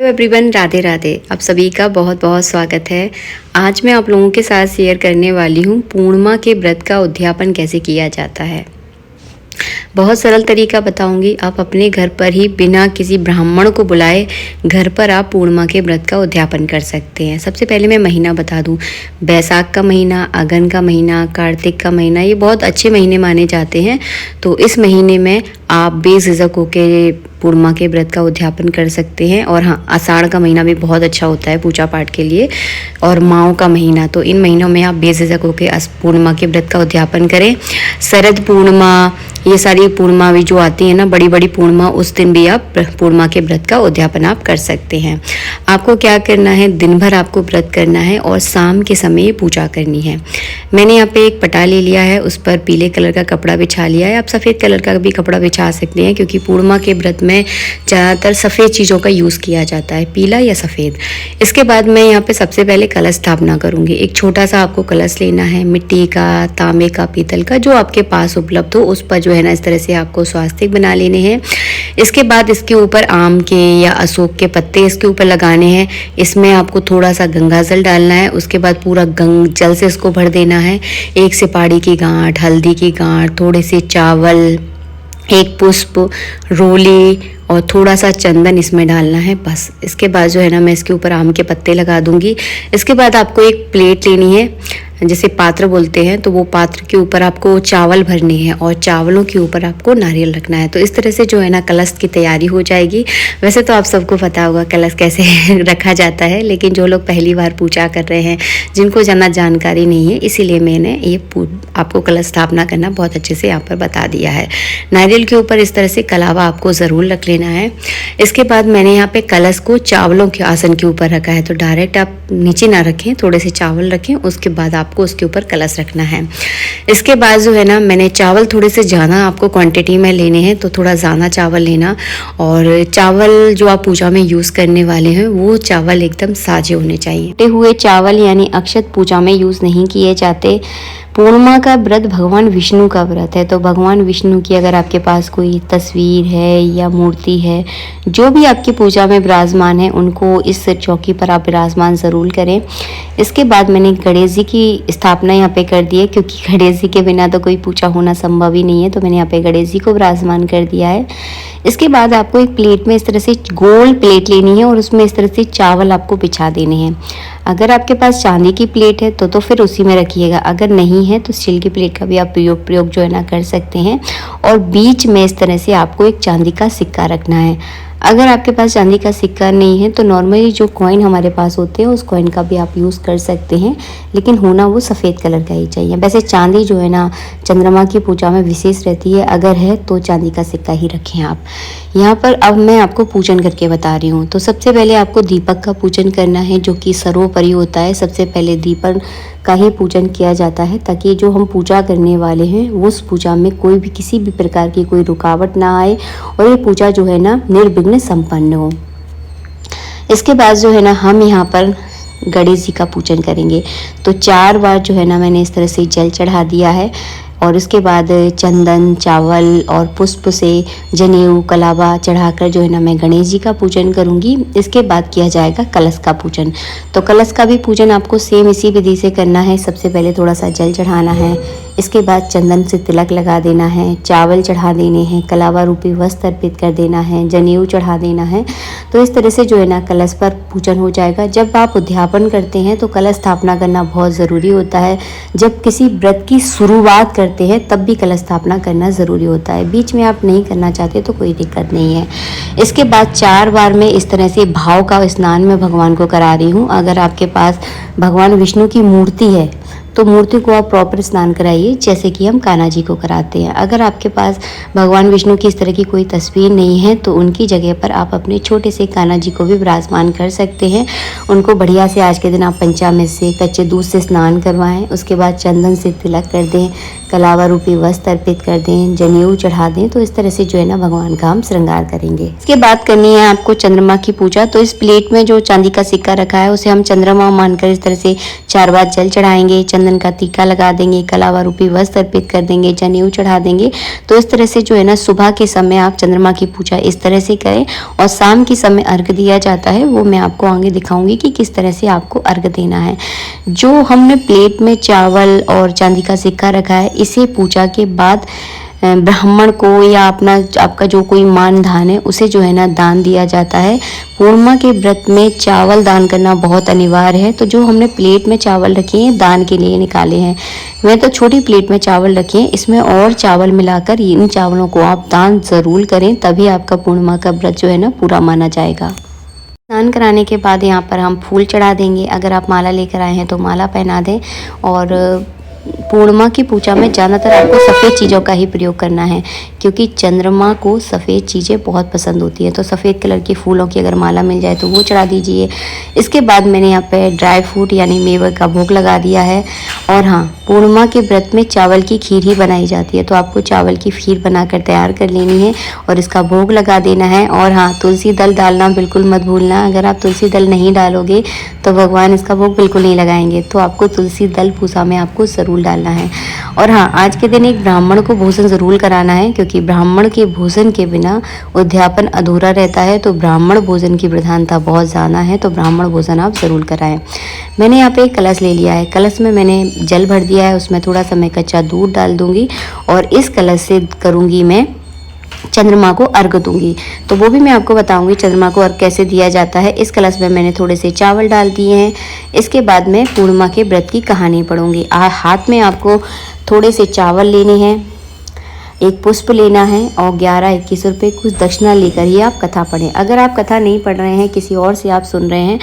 Hello everyone, Radhe Radhe. आप सभी का बहुत बहुत स्वागत है। आज मैं आप लोगों के साथ शेयर करने वाली हूँ पूर्णिमा के व्रत का उद्यापन कैसे किया जाता है। बहुत सरल तरीका बताऊंगी। आप अपने घर पर ही बिना किसी ब्राह्मण को बुलाए घर पर आप पूर्णिमा के व्रत का उद्यापन कर सकते हैं। सबसे पहले मैं महीना बता दूं। बैसाख का महीना, अगन का महीना, कार्तिक का महीना, ये बहुत अच्छे महीने माने जाते हैं। तो इस महीने में आप बेझिझक होकर पूर्णिमा के व्रत का उद्यापन कर सकते हैं। और हाँ, आषाढ़ का महीना भी बहुत अच्छा होता है पूजा पाठ के लिए, और माओ का महीना। तो इन महीनों में आप बेझिझक होकर पूर्णिमा के व्रत का उद्यापन करें। शरद पूर्णिमा, ये सारी पूर्णिमा भी जो आती है ना, बड़ी बड़ी पूर्णिमा, उस दिन भी आप पूर्णिमा के व्रत का उद्यापन आप कर सकते हैं। आपको क्या करना है, दिन भर आपको व्रत करना है और शाम के समय पूजा करनी है। मैंने यहाँ पे एक पटा ले लिया है, उस पर पीले कलर का कपड़ा बिछा लिया है। आप सफ़ेद कलर का भी कपड़ा बिछा सकते हैं, क्योंकि पूर्णिमा के व्रत में ज़्यादातर सफ़ेद चीज़ों का यूज़ किया जाता है, पीला या सफ़ेद। इसके बाद मैं यहाँ पे सबसे पहले कलश स्थापना करूँगी। एक छोटा सा आपको कलश लेना है, मिट्टी का, तांबे का, पीतल का, जो आपके पास उपलब्ध हो। उस पर जो है ना, इस तरह से आपको स्वास्तिक बना लेने हैं। इसके बाद इसके ऊपर आम के या अशोक के पत्ते इसके ऊपर लगाने हैं। इसमें आपको थोड़ा सा गंगा जल डालना है। उसके बाद पूरा जल से इसको भर देना है। एक सुपारी की गांठ, हल्दी की गांठ, थोड़े से चावल, एक पुष्प, रोली और थोड़ा सा चंदन इसमें डालना है, बस। इसके बाद जो है ना, मैं इसके ऊपर आम के पत्ते लगा दूंगी। इसके बाद आपको एक प्लेट लेनी है, जैसे पात्र बोलते हैं, तो वो पात्र के ऊपर आपको चावल भरने हैं और चावलों के ऊपर आपको नारियल रखना है। तो इस तरह से जो है ना, कलश की तैयारी हो जाएगी। वैसे तो आप सबको पता होगा कलश कैसे रखा जाता है, लेकिन जो लोग पहली बार पूजा कर रहे हैं, जिनको ज़्यादा जानकारी नहीं है, इसीलिए मैंने ये आपको कलश स्थापना करना बहुत अच्छे से यहाँ पर बता दिया है। नारियल के ऊपर इस तरह से कलावा आपको ज़रूर रख लेना है। इसके बाद मैंने यहाँ पे कलश को चावलों के आसन के ऊपर रखा है, तो डायरेक्ट आप नीचे ना रखें, थोड़े से चावल रखें। उसके बाद आपको उसके ऊपर कलश रखना है। इसके बाद जो है ना, मैंने चावल थोड़े से ज़्यादा आपको क्वांटिटी में लेने हैं, तो थोड़ा ज़्यादा चावल लेना। और चावल जो आप पूजा में यूज़ करने वाले हैं, वो चावल एकदम साजे होने चाहिए। कटे हुए चावल यानी अक्षत पूजा में यूज़ नहीं किए जाते। पूर्णिमा का व्रत भगवान विष्णु का व्रत है, तो भगवान विष्णु की अगर आपके पास कोई तस्वीर है या मूर्ति है, जो भी आपकी पूजा में विराजमान है, उनको इस चौकी पर आप विराजमान ज़रूर करें। इसके बाद मैंने गणेश जी की स्थापना यहाँ पे कर दी है, क्योंकि गणेश जी के बिना तो कोई पूजा होना संभव ही नहीं है। तो मैंने यहाँ पे गणेश जी को विराजमान कर दिया है। इसके बाद आपको एक प्लेट में इस तरह से गोल प्लेट लेनी है और उसमें इस तरह से चावल आपको बिछा देने हैं। अगर आपके पास चांदी की प्लेट है तो फिर उसी में रखिएगा। अगर नहीं है तो स्टील की प्लेट का भी आप प्रयोग जो है ना कर सकते हैं। और बीच में इस तरह से आपको एक चांदी का सिक्का रखना है। अगर आपके पास चांदी का सिक्का नहीं है तो नॉर्मली जो कॉइन हमारे पास होते हैं, उस कॉइन का भी आप यूज़ कर सकते हैं, लेकिन होना वो सफ़ेद कलर का ही चाहिए। वैसे चांदी जो है ना, चंद्रमा की पूजा में विशेष रहती है। अगर है तो चांदी का सिक्का ही रखें आप। यहाँ पर अब मैं आपको पूजन करके बता रही हूँ। तो सबसे पहले आपको दीपक का पूजन करना है, जो कि सर्वोपरि होता है। सबसे पहले दीपक का ही पूजन किया जाता है, ताकि जो हम पूजा करने वाले हैं, उस पूजा में कोई भी किसी भी प्रकार की कोई रुकावट ना आए और ये पूजा जो है ना, निर्विघ्न संपन्न हो। इसके बाद जो है ना, हम यहाँ पर गणेश जी का पूजन करेंगे। तो 4 बार जो है ना, मैंने इस तरह से जल चढ़ा दिया है। और उसके बाद चंदन, चावल और पुष्प से जनेऊ, कलावा चढ़ाकर जो है ना, मैं गणेश जी का पूजन करूंगी। इसके बाद किया जाएगा कलश का पूजन। तो कलश का भी पूजन आपको सेम इसी विधि से करना है। सबसे पहले थोड़ा सा जल चढ़ाना है, इसके बाद चंदन से तिलक लगा देना है, चावल चढ़ा देने हैं, कलावा रूपी वस्त्र अर्पित कर देना है, जनेऊ चढ़ा देना है। तो इस तरह से जो है ना, कलश पर पूजन हो जाएगा। जब आप उद्यापन करते हैं तो कलश स्थापना करना बहुत ज़रूरी होता है। जब किसी व्रत की शुरुआत करते हैं तब भी कलश स्थापना करना ज़रूरी होता है। बीच में आप नहीं करना चाहते तो कोई दिक्कत नहीं है। इसके बाद 4 बार मैं इस तरह से भाव का स्नान में भगवान को करा रही हूँ। अगर आपके पास भगवान विष्णु की मूर्ति है तो मूर्ति को आप प्रॉपर स्नान कराइए, जैसे कि हम कान्हा जी को कराते हैं। अगर आपके पास भगवान विष्णु की इस तरह की कोई तस्वीर नहीं है तो उनकी जगह पर आप अपने छोटे से कान्हा जी को भी विराजमान कर सकते हैं। उनको बढ़िया से आज के दिन आप पंचामृत से, कच्चे दूध से स्नान करवाएं। उसके बाद चंदन से तिलक कर दें, कलावा रूपी वस्त्र अर्पित कर दें, जनेऊ चढ़ा दें। तो इस तरह से जो है ना, भगवान का हम श्रृंगार करेंगे। इसके बाद करनी है आपको चंद्रमा की पूजा। तो इस प्लेट में जो चांदी का सिक्का रखा है, उसे हम चंद्रमा मानकर इस तरह से 4 बार जल चढ़ाएंगे। चंदन का टीका लगा देंगे, कलावा रूपी वस्त्र अर्पित कर देंगे, जनेऊ चढ़ा देंगे। तो इस तरह से जो है ना सुबह के समय आप चंद्रमा की पूजा इस तरह से करें। और शाम के समय अर्घ दिया जाता है, वो मैं आपको आगे दिखाऊंगी कि किस तरह से आपको अर्घ देना है। जो हमने प्लेट में चावल और चांदी का सिक्का रखा है, इसे पूजा के बाद ब्राह्मण को या आपका जो कोई मान धान है उसे जो है ना दान दिया जाता है। पूर्णिमा के व्रत में चावल दान करना बहुत अनिवार्य है। तो जो हमने प्लेट में चावल रखे हैं दान के लिए निकाले हैं, मैं तो छोटी प्लेट में चावल रखे हैं, इसमें और चावल मिलाकर इन चावलों को आप दान ज़रूर करें, तभी आपका पूर्णिमा का व्रत जो है ना पूरा माना जाएगा। स्नान कराने के बाद यहाँ पर हम फूल चढ़ा देंगे। अगर आप माला लेकर आए हैं तो माला पहना दें। और पूर्णिमा की पूजा में ज़्यादातर आपको सफ़ेद चीज़ों का ही प्रयोग करना है, क्योंकि चंद्रमा को सफ़ेद चीज़ें बहुत पसंद होती हैं। तो सफ़ेद कलर के फूलों की अगर माला मिल जाए तो वो चढ़ा दीजिए। इसके बाद मैंने यहाँ पे ड्राई फ्रूट यानी मेवे का भोग लगा दिया है। और हाँ, पूर्णिमा के व्रत में चावल की खीर ही बनाई जाती है, तो आपको चावल की खीर बनाकर तैयार कर लेनी है और इसका भोग लगा देना है। और हाँ, तुलसी दल डालना बिल्कुल मत भूलना। अगर आप तुलसी दल नहीं डालोगे तो भगवान इसका भोग बिल्कुल नहीं लगाएंगे, तो आपको तुलसी दल पूजा में आपको ज़रूर डालना है। और हाँ, आज के दिन एक ब्राह्मण को भोजन ज़रूर कराना है, क्योंकि ब्राह्मण के भोजन के बिना उद्यापन अधूरा रहता है। तो ब्राह्मण भोजन की प्रधानता बहुत ज़्यादा है, तो ब्राह्मण भोजन आप ज़रूर कराएं। मैंने यहाँ पे एक कलश ले लिया है, कलश में मैंने जल भर दिया है, उसमें थोड़ा सा मैं कच्चा दूध डाल दूँगी और इस कलश से करूँगी मैं चंद्रमा को अर्घ दूंगी। तो वो भी मैं आपको बताऊंगी चंद्रमा को अर्घ कैसे दिया जाता है। इस कलश में मैंने थोड़े से चावल डाल दिए हैं। इसके बाद मैं पूर्णिमा के व्रत की कहानी पढ़ूंगी। हाथ में आपको थोड़े से चावल लेने हैं, एक पुष्प लेना है और 11-21 रुपये कुछ दक्षिणा लेकर ही आप कथा पढ़ें। अगर आप कथा नहीं पढ़ रहे हैं, किसी और से आप सुन रहे हैं,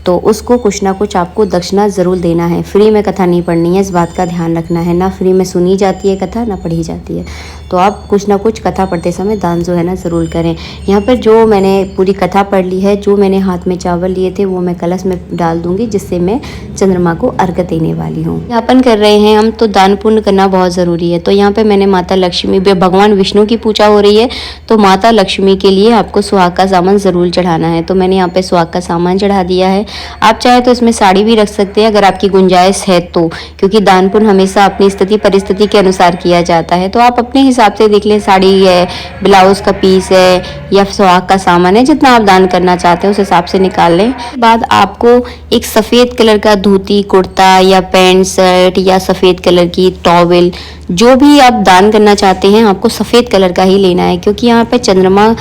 तो उसको कुछ ना कुछ आपको दक्षिणा ज़रूर देना है। फ्री में कथा नहीं पढ़नी है, इस बात का ध्यान रखना है। ना फ्री में सुनी जाती है कथा, ना पढ़ी जाती है। तो आप कुछ ना कुछ कथा पढ़ते समय दान जो है ना ज़रूर करें। यहाँ पर जो मैंने पूरी कथा पढ़ ली है, जो मैंने हाथ में चावल लिए थे वो मैं कलश में डाल दूँगी, जिससे मैं चंद्रमा को अर्घ देने वाली हूँ। यापन कर रहे हैं हम, तो दान पुण्य करना बहुत ज़रूरी है। तो यहाँ पर मैंने माता लक्ष्मी, भगवान विष्णु की पूजा हो रही है, तो माता लक्ष्मी के लिए आपको सुहाग का सामान ज़रूर चढ़ाना है। तो मैंने यहाँ पर सुहाग का सामान चढ़ा दिया है। आप चाहे तो इसमें साड़ी भी रख सकते हैं अगर आपकी गुंजाइश है तो, क्योंकि दान पुण्य हमेशा अपनी स्थिति परिस्थिति के अनुसार किया जाता है। तो आप अपने हिसाब से देख लें, साड़ी है, ब्लाउज का पीस है या सुहाग का सामान है, जितना आप दान करना चाहते हैं उस हिसाब से निकाल लें। बाद आपको एक सफ़ेद कलर का धोती कुर्ता या पैंट शर्ट या सफ़ेद कलर की टॉवेल, जो भी आप दान करना चाहते हैं आपको सफ़ेद कलर का ही लेना है, क्योंकि यहाँ पे चंद्रमा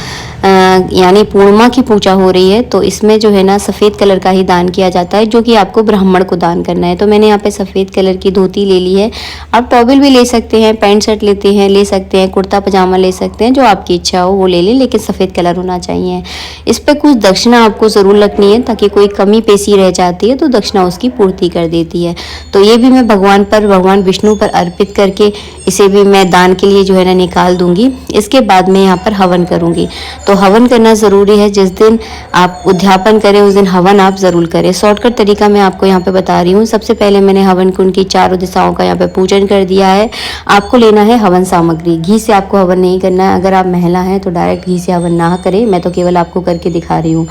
यानी पूर्णिमा की पूजा हो रही है। तो इसमें जो है ना सफ़ेद कलर का ही दान किया जाता है, जो कि आपको ब्राह्मण को दान करना है। तो मैंने यहाँ पे सफ़ेद कलर की धोती ले ली है। आप टॉवेल भी ले सकते हैं, पैंट शर्ट ले सकते हैं, कुर्ता पजामा ले सकते हैं, जो आपकी इच्छा हो वो ले लें, लेकिन सफ़ेद कलर होना चाहिए। इस पर कुछ दक्षिणा आपको ज़रूर रखनी है, ताकि कोई कमी पेशी रह जाती है तो दक्षिणा उसकी पूर्ति कर देती है। तो ये भी मैं भगवान विष्णु पर अर्पित करके इसे भी मैं दान के लिए जो है ना निकाल दूंगी। इसके बाद मैं यहाँ पर हवन करूंगी। तो हवन करना ज़रूरी है, जिस दिन आप उद्यापन करें उस दिन हवन आप ज़रूर करें। शॉर्टकट तरीका मैं आपको यहाँ पे बता रही हूँ। सबसे पहले मैंने हवन कुंड की चारों दिशाओं का यहाँ पे पूजन कर दिया है। आपको लेना है हवन सामग्री। घी से आपको हवन नहीं करना है। अगर आप महिला हैं तो डायरेक्ट घी से हवन ना करें, मैं तो केवल आपको करके दिखा रही हूँ।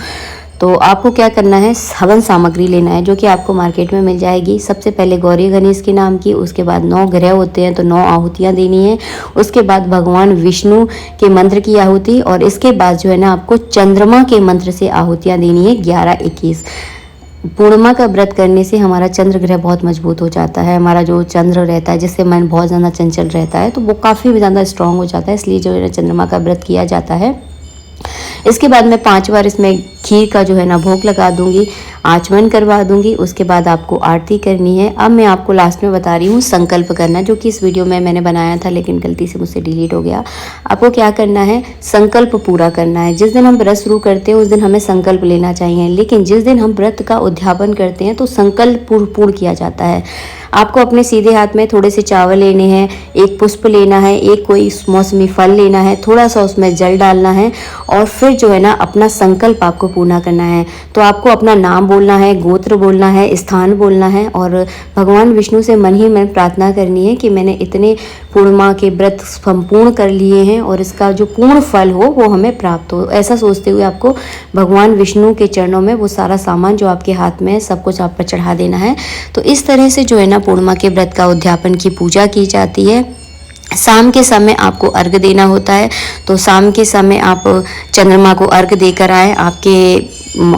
तो आपको क्या करना है, हवन सामग्री लेना है, जो कि आपको मार्केट में मिल जाएगी। सबसे पहले गौरी गणेश के नाम की, उसके बाद 9 ग्रह होते हैं तो 9 आहुतियाँ देनी है। उसके बाद भगवान विष्णु के मंत्र की आहुति, और इसके बाद जो है ना आपको चंद्रमा के मंत्र से आहुतियाँ देनी है 11-21। पूर्णिमा का व्रत करने से हमारा चंद्र ग्रह बहुत मजबूत हो जाता है। हमारा जो चंद्र रहता है, जिससे मन बहुत ज़्यादा चंचल रहता है, तो वो काफ़ी ज़्यादा स्ट्रांग हो जाता है। इसलिए जो है ना चंद्रमा का व्रत किया जाता है। इसके बाद मैं 5 बार इसमें खीर का जो है ना भोग लगा दूंगी, आचमन करवा दूंगी। उसके बाद आपको आरती करनी है। अब मैं आपको लास्ट में बता रही हूँ संकल्प करना, जो कि इस वीडियो में मैंने बनाया था लेकिन गलती से मुझसे डिलीट हो गया। आपको क्या करना है, संकल्प पूरा करना है। जिस दिन हम व्रत शुरू करते हैं उस दिन हमें संकल्प लेना चाहिए, लेकिन जिस दिन हम व्रत का उद्यापन करते हैं तो संकल्प पूर्ण किया जाता है। आपको अपने सीधे हाथ में थोड़े से चावल लेने हैं, एक पुष्प लेना है, एक कोई मौसमी फल लेना है, थोड़ा सा उसमें जल डालना है, और फिर जो है ना अपना संकल्प आपको पूर्ण करना है। तो आपको अपना नाम बोलना है, गोत्र बोलना है, स्थान बोलना है और भगवान विष्णु से मन ही मन प्रार्थना करनी है कि मैंने इतने पूर्णिमा के व्रत संपूर्ण कर लिए हैं और इसका जो पूर्ण फल हो वो हमें प्राप्त हो। ऐसा सोचते हुए आपको भगवान विष्णु के चरणों में वो सारा सामान जो आपके हाथ में है सब कुछ आप पर चढ़ा देना है। तो इस तरह से जो है ना पूर्णिमा के व्रत का उद्यापन की पूजा की जाती है। शाम के समय आपको अर्घ देना होता है, तो शाम के समय आप चंद्रमा को अर्घ देकर आए आपके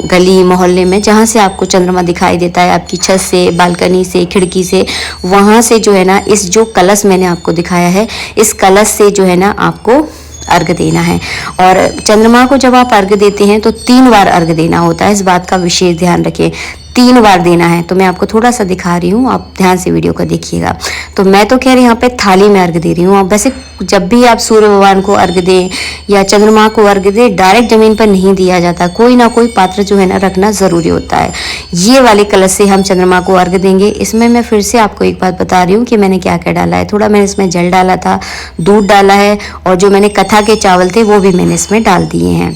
गली मोहल्ले में, जहाँ से आपको चंद्रमा दिखाई देता है, आपकी छत से, बालकनी से, खिड़की से, वहाँ से जो है ना इस जो कलश मैंने आपको दिखाया है, इस कलश से जो है ना आपको अर्घ देना है। और चंद्रमा को जब आप अर्घ देते हैं तो 3 बार अर्घ देना होता है, इस बात का विशेष ध्यान रखें, 3 बार देना है। तो मैं आपको थोड़ा सा दिखा रही हूँ, आप ध्यान से वीडियो को देखिएगा। तो मैं तो खैर यहाँ पे थाली में अर्घ दे रही हूँ। वैसे जब भी आप सूर्य भगवान को अर्घ दें या चंद्रमा को अर्घ दें, डायरेक्ट जमीन पर नहीं दिया जाता, कोई ना कोई पात्र जो है ना रखना ज़रूरी होता है। ये वाले कलश से हम चंद्रमा को अर्घ देंगे। इसमें मैं फिर से आपको एक बात बता रही हूँ कि मैंने क्या क्या डाला है। थोड़ा मैंने इसमें जल डाला था, दूध डाला है और जो मैंने कथा के चावल थे वो भी मैंने इसमें डाल दिए हैं।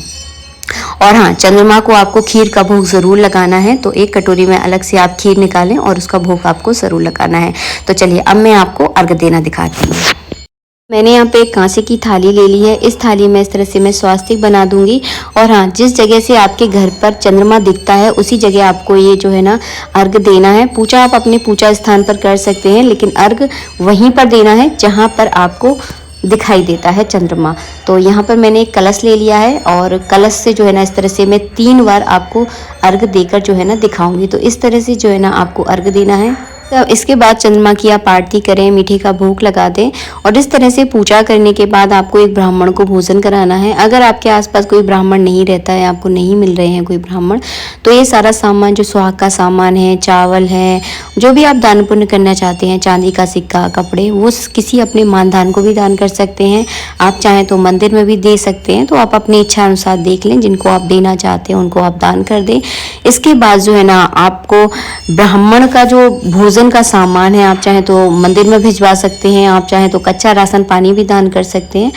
और हाँ, चंद्रमा को आपको खीर का भोग ज़रूर लगाना है, तो एक कटोरी में अलग से आप खीर निकालें और उसका भोग आपको ज़रूर लगाना है। तो चलिए अब मैं आपको अर्घ देना दिखाती हूँ। मैंने यहाँ पे एक कांसे की थाली ले ली है। इस थाली में इस तरह से मैं स्वास्तिक बना दूंगी और हाँ, जिस जगह से आपके घर पर चंद्रमा दिखता है उसी जगह आपको ये जो है ना अर्घ देना है। पूजा आप अपने पूजा स्थान पर कर सकते हैं, लेकिन अर्घ वहीं पर देना है जहाँ पर आपको दिखाई देता है चंद्रमा। तो यहाँ पर मैंने एक कलश ले लिया है और कलश से जो है ना इस तरह से मैं 3 बार आपको अर्घ देकर जो है ना दिखाऊंगी। तो इस तरह से जो है ना आपको अर्घ देना है। तो इसके बाद चंद्रमा की आप आरती करें, मीठे का भोग लगा दें और इस तरह से पूजा करने के बाद आपको एक ब्राह्मण को भोजन कराना है। अगर आपके आसपास कोई ब्राह्मण नहीं रहता है, आपको नहीं मिल रहे हैं कोई ब्राह्मण, तो ये सारा सामान जो सुहाग का सामान है, चावल है, जो भी आप दान पुण्य करना चाहते हैं, चांदी का सिक्का, कपड़े, वो किसी अपने मानधान को भी दान कर सकते हैं। आप चाहें तो मंदिर में भी दे सकते हैं। तो आप अपनी इच्छा अनुसार देख लें, जिनको आप देना चाहते हैं उनको आप दान कर दें। इसके बाद जो है ना आपको ब्राह्मण का जो भोजन का सामान है, आप चाहें तो मंदिर में भिजवा सकते हैं, आप चाहें तो कच्चा राशन पानी भी दान कर सकते हैं।